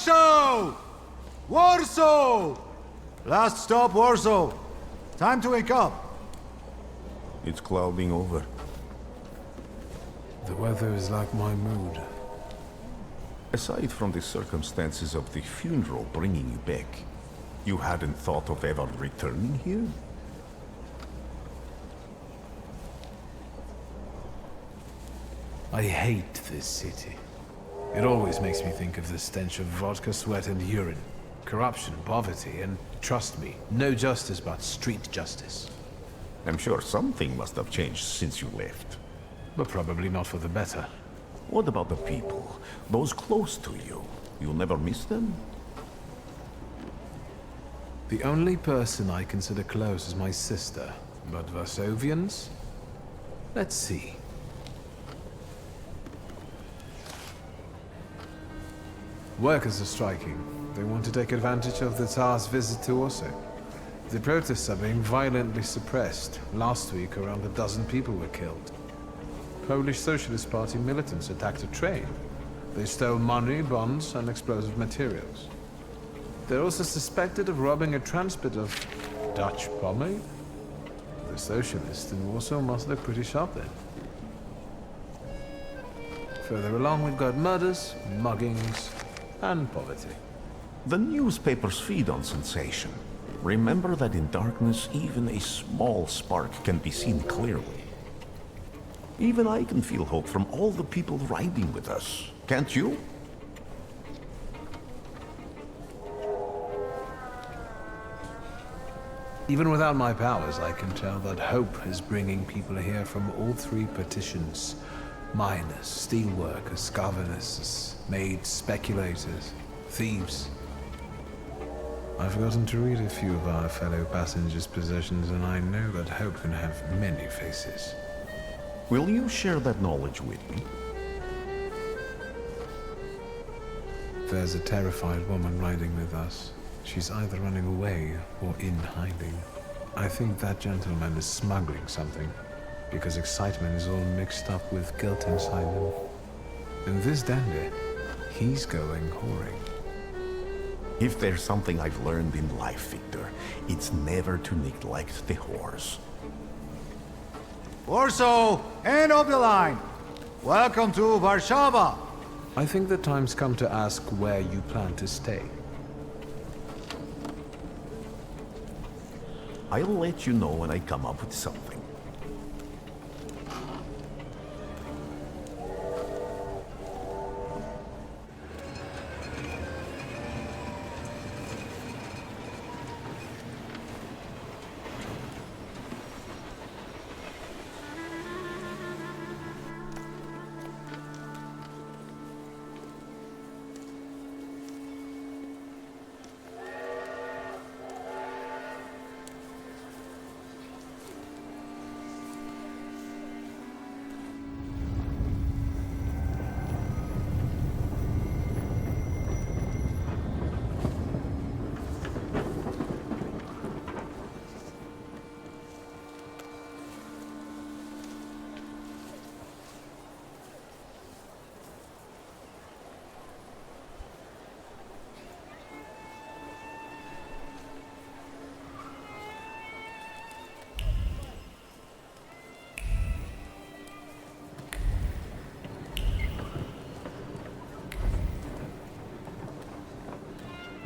Warsaw! Warsaw! Last stop, Warsaw. Time to wake up. It's clouding over. The weather is like my mood. Aside from the circumstances of the funeral bringing you back, you hadn't thought of ever returning here? I hate this city. It always makes me think of the stench of vodka, sweat, and urine. Corruption, poverty, and trust me, no justice but street justice. I'm sure something must have changed since you left. But probably not for the better. What about the people? Those close to you? You'll never miss them? The only person I consider close is my sister. But Varsovians? Let's see. Workers are striking. They want to take advantage of the Tsar's visit to Warsaw. The protests are being violently suppressed. Last week, around a dozen people were killed. Polish Socialist Party militants attacked a train. They stole money, bonds, and explosive materials. They're also suspected of robbing a transport of Dutch pomade. The socialists in Warsaw must look pretty sharp then. Further along, we've got murders, muggings, and poverty. The newspapers feed on sensation. Remember that in darkness, even a small spark can be seen clearly. Even I can feel hope from all the people riding with us. Can't you? Even without my powers, I can tell that hope is bringing people here from all three petitions. Miners, steelworkers, governors, maids, speculators, thieves. I've forgotten to read a few of our fellow passengers' possessions, and I know that hope can have many faces. Will you share that knowledge with me? There's a terrified woman riding with us. She's either running away or in hiding. I think that gentleman is smuggling something, because excitement is all mixed up with guilt inside him. And this dandy, he's going whoring. If there's something I've learned in life, Victor, it's never to neglect the horse. Warsaw, end of the line. Welcome to Warsaw. I think the time's come to ask where you plan to stay. I'll let you know when I come up with something.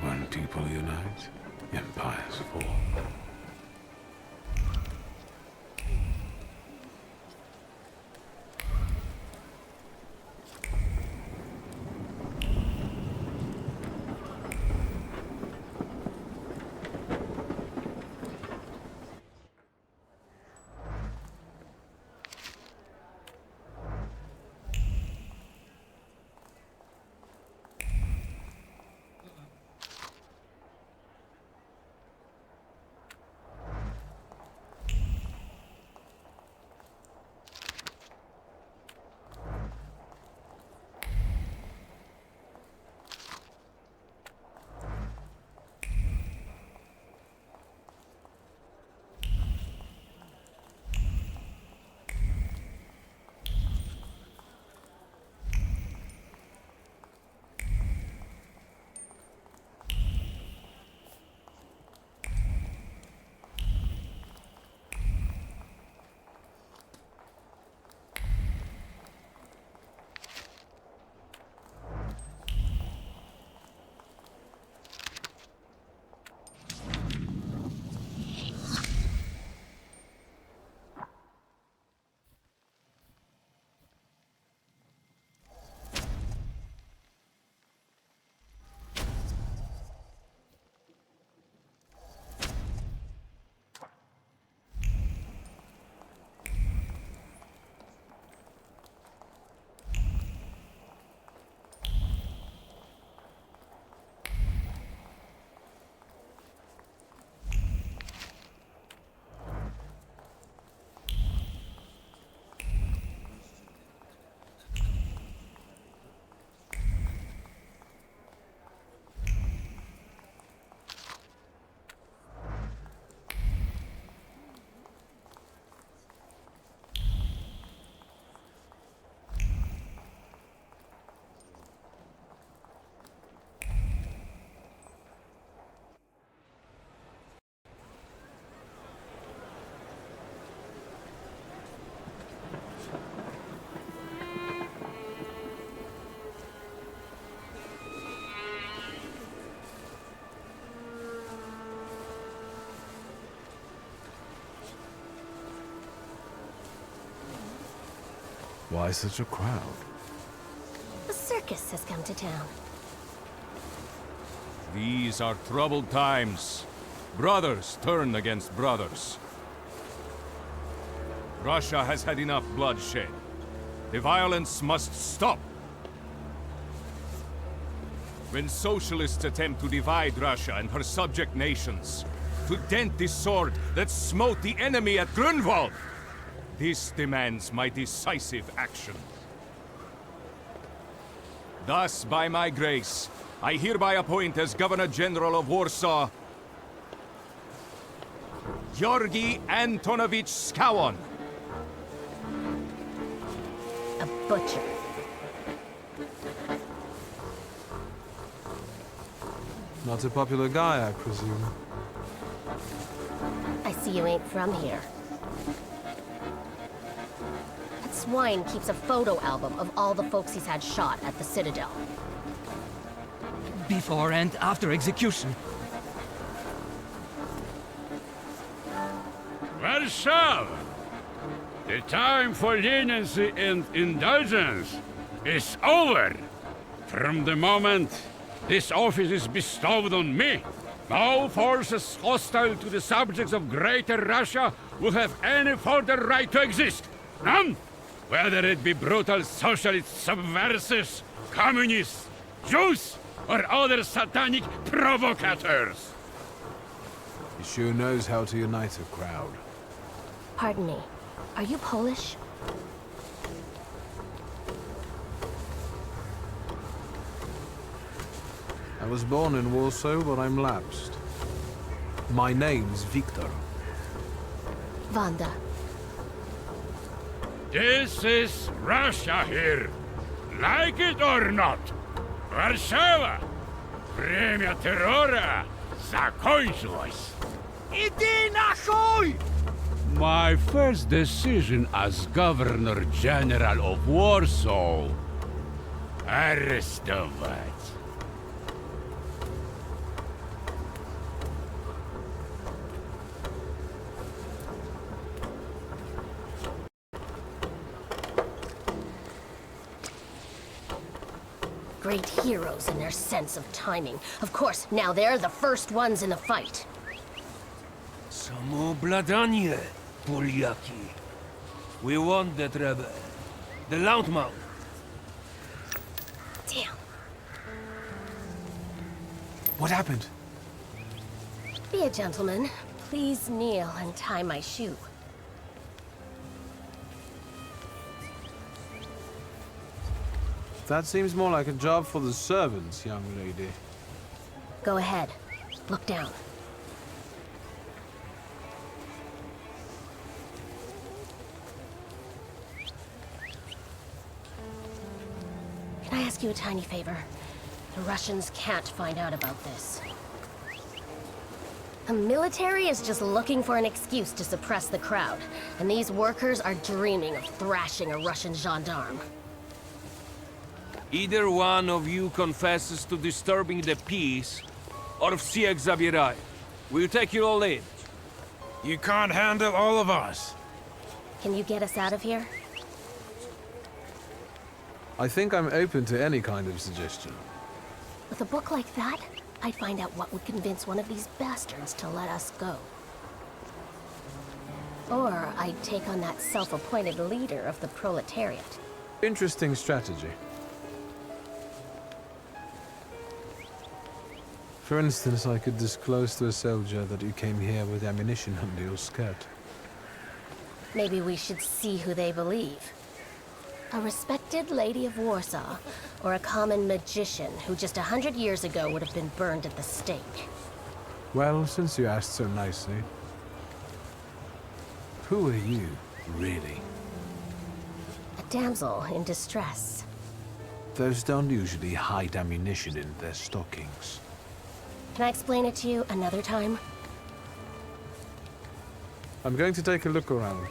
When people unite, empires fall. Why such a crowd? The circus has come to town. These are troubled times. Brothers turn against brothers. Russia has had enough bloodshed. The violence must stop. When socialists attempt to divide Russia and her subject nations, to dent the sword that smote the enemy at Grunwald, this demands my decisive action. Thus, by my grace, I hereby appoint as Governor General of Warsaw, Georgi Antonovich Skowon. A butcher. Not a popular guy, I presume. I see you ain't from here. That swine keeps a photo album of all the folks he's had shot at the Citadel. Before and after execution. Warsaw! The time for leniency and indulgence is over. From the moment this office is bestowed on me, no forces hostile to the subjects of Greater Russia will have any further right to exist. None! Whether it be brutal socialist subversives, communists, Jews, or other satanic provocators. He sure knows how to unite a crowd. Pardon me, are you Polish? I was born in Warsaw, but I'm lapsed. My name's Victor. Wanda. This is Russia here. Like it or not. Warszawa! Время террора закончилось. Иди нахуй! My first decision as Governor General of Warsaw. Arrestować. Great heroes in their sense of timing. Of course, now they're the first ones in the fight. Samoobladanie, Poliaki. We want that rebel. The Loudmouth. Damn. What happened? Be a gentleman. Please kneel and tie my shoe. That seems more like a job for the servants, young lady. Go ahead. Look down. Can I ask you a tiny favor? The Russians can't find out about this. The military is just looking for an excuse to suppress the crowd, and these workers are dreaming of thrashing a Russian gendarme. Either one of you confesses to disturbing the peace, or всех забирай. We'll take you all in. You can't handle all of us. Can you get us out of here? I think I'm open to any kind of suggestion. With a book like that, I'd find out what would convince one of these bastards to let us go. Or I'd take on that self-appointed leader of the proletariat. Interesting strategy. For instance, I could disclose to a soldier that you came here with ammunition under your skirt. Maybe we should see who they believe. A respected lady of Warsaw, or a common magician who just 100 years ago would have been burned at the stake. Well, since you asked so nicely. Who are you, really? A damsel in distress. Those don't usually hide ammunition in their stockings. Can I explain it to you another time? I'm going to take a look around.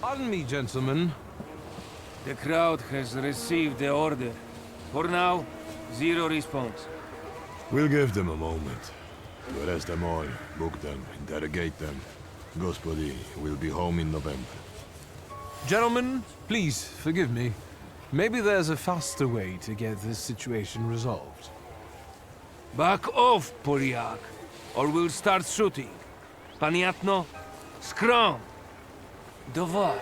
Pardon me, gentlemen. The crowd has received the order. For now, zero response. We'll give them a moment. To arrest them all, book them, interrogate them. Gospodi will be home in November. Gentlemen, please forgive me. Maybe there's a faster way to get this situation resolved. Back off, Polyak, or we'll start shooting. Paniatno, scrum. Dawaj.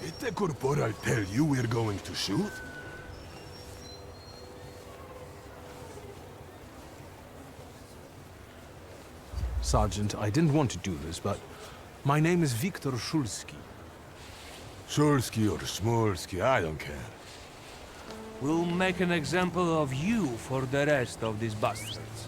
Did the corporal tell you we're going to shoot? Sergeant, I didn't want to do this, but my name is Viktor Szulski. Shulsky or Smolsky, I don't care. We'll make an example of you for the rest of these bastards.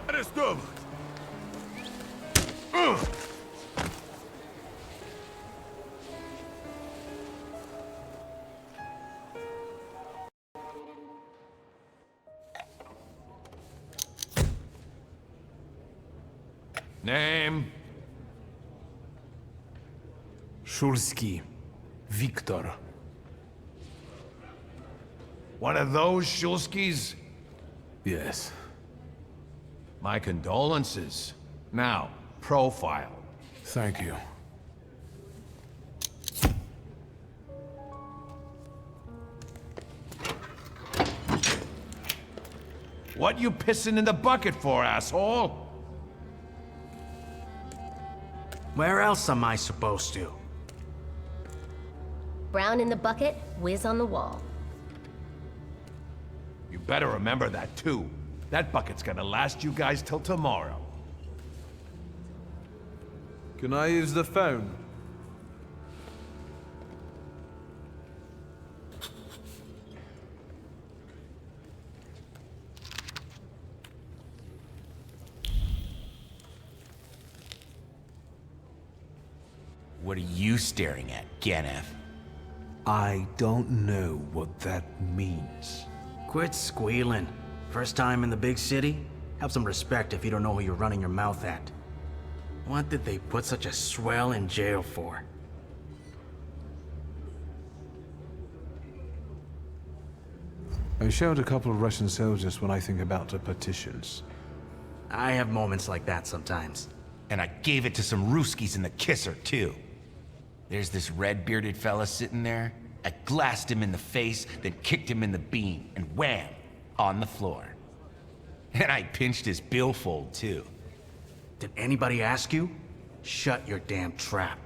Arrestum! Name? Szulski. Wiktor. One of those Shulskis? Yes. My condolences. Now, profile. Thank you. What you pissing in the bucket for, asshole? Where else am I supposed to? Brown in the bucket, whiz on the wall. You better remember that, too. That bucket's gonna last you guys till tomorrow. Can I use the phone? What are you staring at, Ganef? I don't know what that means. Quit squealing. First time in the big city? Have some respect if you don't know who you're running your mouth at. What did they put such a swell in jail for? I showed a couple of Russian soldiers when I think about the petitions. I have moments like that sometimes. And I gave it to some Ruskies in the kisser, too. There's this red-bearded fella sitting there. I glassed him in the face, then kicked him in the bean, and wham! On the floor. And I pinched his billfold, too. Did anybody ask you? Shut your damn trap.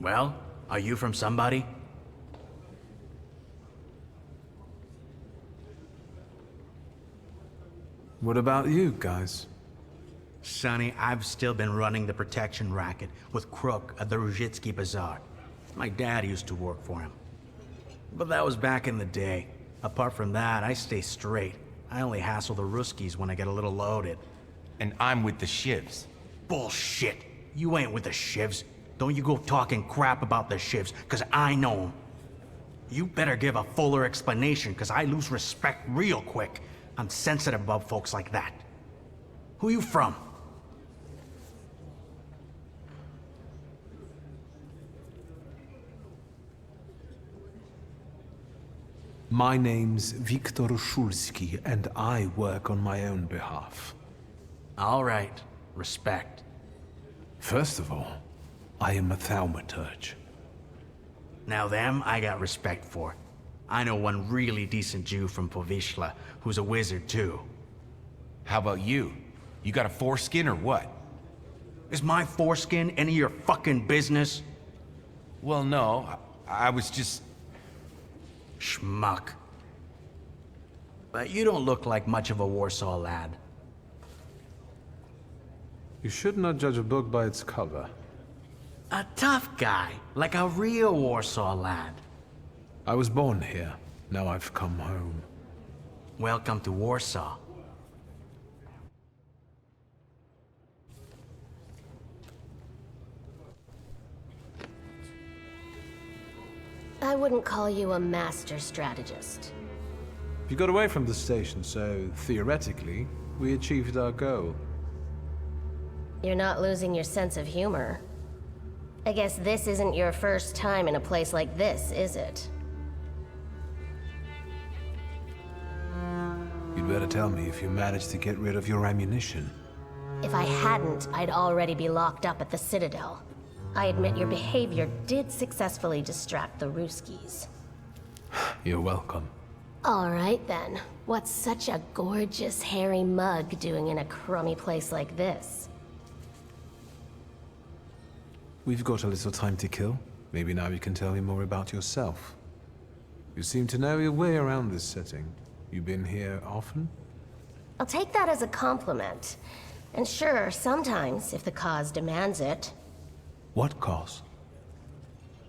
Well, are you from somebody? What about you guys? Sonny, I've still been running the protection racket with Crook at the Ruzhitsky Bazaar. My dad used to work for him. But that was back in the day. Apart from that, I stay straight. I only hassle the Ruskies when I get a little loaded. And I'm with the Shivs. Bullshit! You ain't with the Shivs. Don't you go talking crap about the Shivs, cause I know them. You better give a fuller explanation, cause I lose respect real quick. I'm sensitive about folks like that. Who you from? My name's Wiktor Szulski, and I work on my own behalf. All right. Respect. First of all, I am a thaumaturge. Now them, I got respect for. I know one really decent Jew from Povishla, who's a wizard too. How about you? You got a foreskin or what? Is my foreskin any of your fucking business? Well, no. I was just... Schmuck. But you don't look like much of a Warsaw lad. You should not judge a book by its cover. A tough guy, like a real Warsaw lad. I was born here. Now I've come home. Welcome to Warsaw. I wouldn't call you a master strategist. You got away from the station, so theoretically, we achieved our goal. You're not losing your sense of humor. I guess this isn't your first time in a place like this, is it? You'd better tell me if you managed to get rid of your ammunition. If I hadn't, I'd already be locked up at the Citadel. I admit your behavior did successfully distract the Ruskies. You're welcome. All right then. What's such a gorgeous, hairy mug doing in a crummy place like this? We've got a little time to kill. Maybe now you can tell me more about yourself. You seem to know your way around this setting. You been here often? I'll take that as a compliment. And sure, sometimes, if the cause demands it. What cause?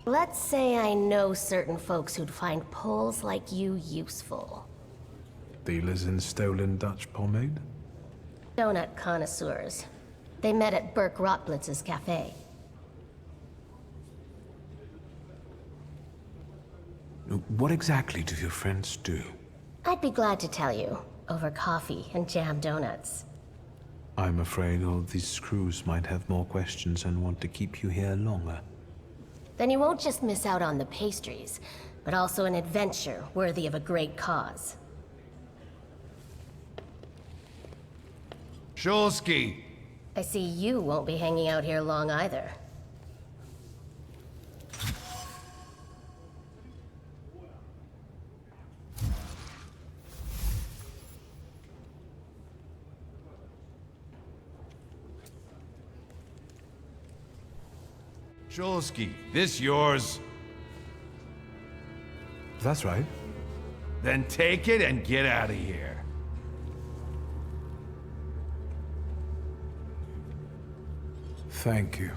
Let's say I know certain folks who'd find Poles like you useful. Dealers in stolen Dutch pomade? Donut connoisseurs. They met at Burke Rotblitz's cafe. What exactly do your friends do? I'd be glad to tell you, over coffee and jam donuts. I'm afraid all these crews might have more questions and want to keep you here longer. Then you won't just miss out on the pastries, but also an adventure worthy of a great cause. Shulsky! I see you won't be hanging out here long either. Shulsky, this yours? That's right. Then take it and get out of here. Thank you.